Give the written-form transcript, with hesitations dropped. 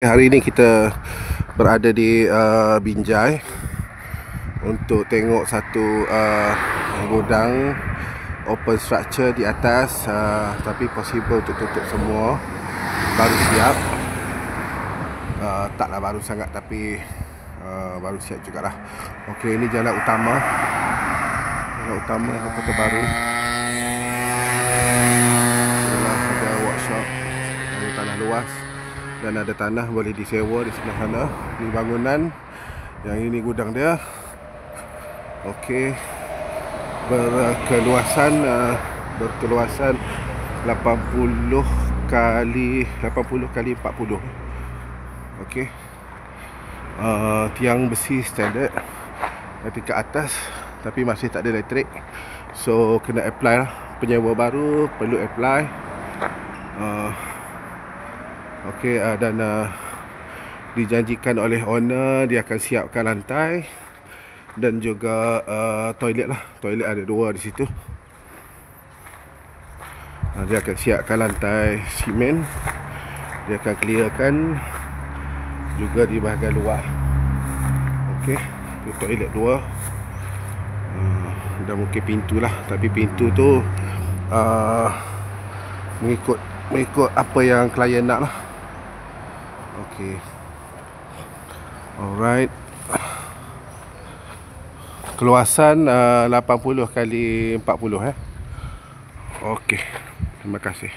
Hari ini kita berada di Binjai untuk tengok satu gudang open structure di atas, tapi possible untuk tutup semua. Baru siap, taklah baru sangat tapi baru siap jugalah. Okey, ini jalan utama Kota Baru. Ada workshop, ada tanah luas dan ada tanah boleh disewa di sebelah sana. Ini bangunan, yang ini gudang dia. Okey, berkeluasan 80 kali 40. Okey, tiang besi standard tingkat atas, tapi masih tak ada elektrik, so kena apply lah. Penyewa baru perlu apply. Okey, dan dijanjikan oleh owner dia akan siapkan lantai dan juga toilet lah. Toilet ada 2 di situ. Dia akan siapkan lantai simen, dia akan clearkan juga di bahagian luar. Okey, toilet 2. Dan mungkin pintu lah, tapi pintu tu mengikut apa yang klien nak lah. Okey, alright. Keluasan 80 kali 40. Okey, terima kasih.